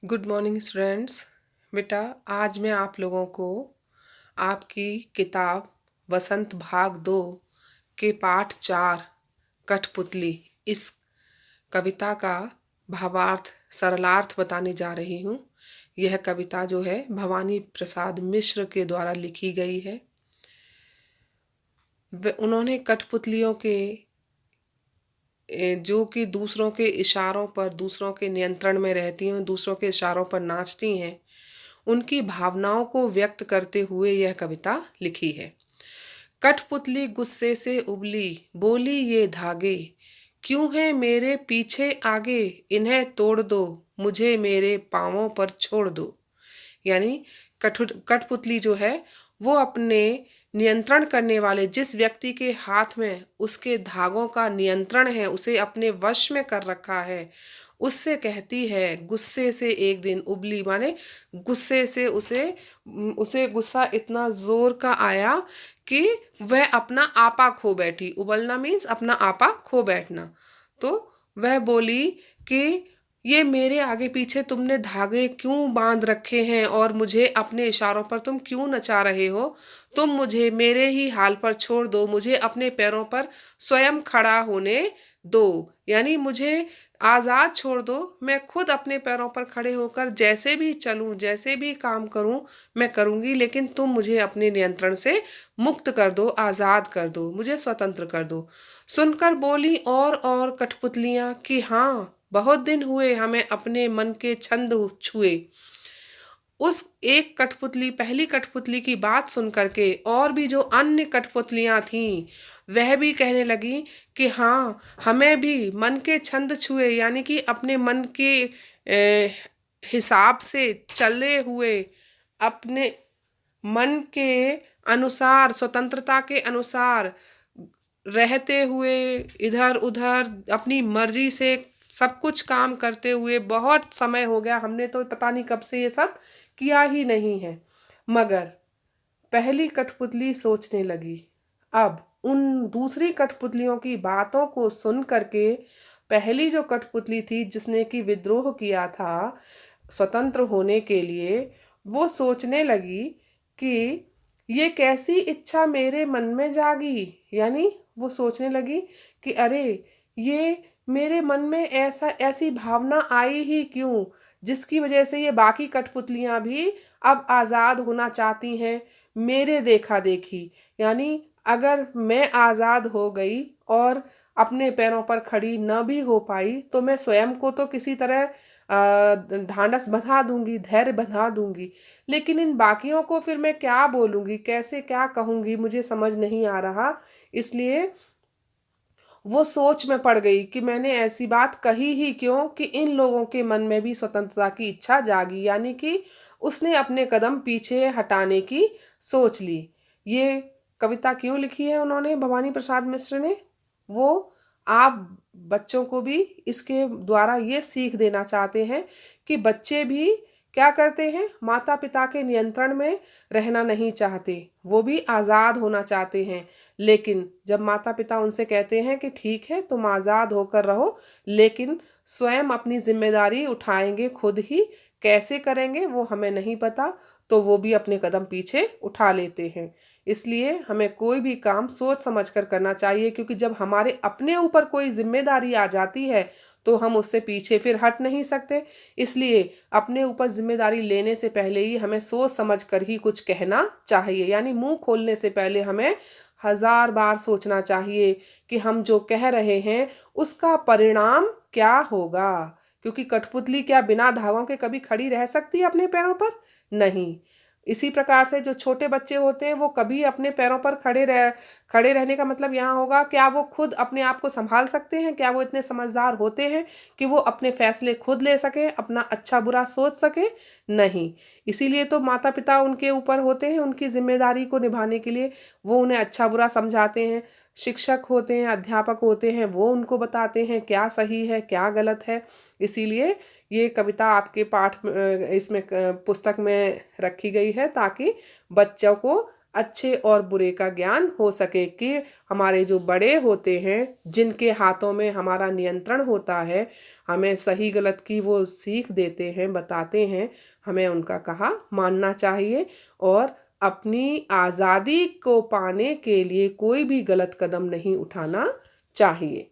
Good morning students. बेटा, आज मैं आप लोगों को आपकी किताब वसंत भाग 2 के पाठ 4 कठपुतली इस कविता का भावार्थ सरलार्थ बताने जा रही हूँ। यह कविता जो है भवानी प्रसाद मिश्र के द्वारा लिखी गई है। उन्होंने कठपुतलियों के जो कि दूसरों के इशारों पर, दूसरों के नियंत्रण में रहती हैं, दूसरों के इशारों पर नाचती हैं, उनकी भावनाओं को व्यक्त करते हुए यह कविता लिखी है। कठपुतली गुस्से से उबली, बोली ये धागे क्यों है मेरे पीछे आगे, इन्हें तोड़ दो, मुझे मेरे पांवों पर छोड़ दो। यानी कठपुतली जो है वो अपने नियंत्रण करने वाले जिस व्यक्ति के हाथ में उसके धागों का नियंत्रण है, उसे अपने वश में कर रखा है, उससे कहती है गुस्से से एक दिन उबली, माने गुस्से से उसे उसे गुस्सा इतना जोर का आया कि वह अपना आपा खो बैठी। उबलना मीन्स अपना आपा खो बैठना। तो वह बोली कि ये मेरे आगे पीछे तुमने धागे क्यों बांध रखे हैं और मुझे अपने इशारों पर तुम क्यों नचा रहे हो। तुम मुझे मेरे ही हाल पर छोड़ दो, मुझे अपने पैरों पर स्वयं खड़ा होने दो। यानी मुझे आज़ाद छोड़ दो, मैं खुद अपने पैरों पर खड़े होकर जैसे भी चलूं, जैसे भी काम करूं मैं करूंगी, लेकिन तुम मुझे अपने नियंत्रण से मुक्त कर दो, आज़ाद कर दो, मुझे स्वतंत्र कर दो। सुनकर बोली और कठपुतलियां कि हाँ, बहुत दिन हुए हमें अपने मन के छंद छुए। उस एक कठपुतली, पहली कठपुतली की बात सुन करके और भी जो अन्य कठपुतलियां थीं वह भी कहने लगी कि हाँ, हमें भी मन के छंद छुए, यानी कि अपने मन के हिसाब से चले हुए, अपने मन के अनुसार, स्वतंत्रता के अनुसार रहते हुए, इधर उधर अपनी मर्जी से सब कुछ काम करते हुए बहुत समय हो गया, हमने तो पता नहीं कब से ये सब किया ही नहीं है। मगर पहली कठपुतली सोचने लगी। अब उन दूसरी कठपुतलियों की बातों को सुन करके पहली जो कठपुतली थी जिसने कि विद्रोह किया था स्वतंत्र होने के लिए, वो सोचने लगी कि ये कैसी इच्छा मेरे मन में जागी। यानी वो सोचने लगी कि अरे, ये मेरे मन में ऐसी भावना आई ही क्यों, जिसकी वजह से ये बाकी कठपुतलियां भी अब आज़ाद होना चाहती हैं मेरे देखा देखी। यानी अगर मैं आज़ाद हो गई और अपने पैरों पर खड़ी न भी हो पाई तो मैं स्वयं को तो किसी तरह ढांढस बंधा दूंगी, धैर्य बंधा दूंगी, लेकिन इन बाकियों को फिर मैं क्या बोलूंगी, कैसे क्या कहूंगी, मुझे समझ नहीं आ रहा। इसलिए वो सोच में पड़ गई कि मैंने ऐसी बात कही ही क्यों कि इन लोगों के मन में भी स्वतंत्रता की इच्छा जागी। यानी कि उसने अपने कदम पीछे हटाने की सोच ली। ये कविता क्यों लिखी है उन्होंने, भवानी प्रसाद मिश्र ने? वो आप बच्चों को भी इसके द्वारा ये सीख देना चाहते हैं कि बच्चे भी क्या करते हैं, माता पिता के नियंत्रण में रहना नहीं चाहते, वो भी आज़ाद होना चाहते हैं। लेकिन जब माता पिता उनसे कहते हैं कि ठीक है तुम आज़ाद होकर रहो, लेकिन स्वयं अपनी जिम्मेदारी उठाएंगे खुद ही, कैसे करेंगे वो हमें नहीं पता, तो वो भी अपने कदम पीछे उठा लेते हैं। इसलिए हमें कोई भी काम सोच समझ कर करना चाहिए, क्योंकि जब हमारे अपने ऊपर कोई जिम्मेदारी आ जाती है तो हम उससे पीछे फिर हट नहीं सकते। इसलिए अपने ऊपर जिम्मेदारी लेने से पहले ही हमें सोच समझ कर ही कुछ कहना चाहिए। यानी मुंह खोलने से पहले हमें हजार बार सोचना चाहिए कि हम जो कह रहे हैं उसका परिणाम क्या होगा। क्योंकि कठपुतली क्या बिना धागों के कभी खड़ी रह सकती है अपने पैरों पर? नहीं। इसी प्रकार से जो छोटे बच्चे होते हैं वो कभी अपने पैरों पर खड़े रहने का मतलब यहाँ होगा, क्या वो खुद अपने आप को संभाल सकते हैं? क्या वो इतने समझदार होते हैं कि वो अपने फैसले खुद ले सकें, अपना अच्छा बुरा सोच सकें? नहीं। इसीलिए तो माता पिता उनके ऊपर होते हैं, उनकी जिम्मेदारी को निभाने के लिए। वो उन्हें अच्छा बुरा समझाते हैं, शिक्षक होते हैं, अध्यापक होते हैं, वो उनको बताते हैं क्या सही है क्या गलत है। इसीलिए ये कविता आपके पाठ इसमें पुस्तक में रखी गई है ताकि बच्चों को अच्छे और बुरे का ज्ञान हो सके, कि हमारे जो बड़े होते हैं जिनके हाथों में हमारा नियंत्रण होता है, हमें सही गलत की वो सीख देते हैं, बताते हैं, हमें उनका कहा मानना चाहिए और अपनी आज़ादी को पाने के लिए कोई भी गलत कदम नहीं उठाना चाहिए।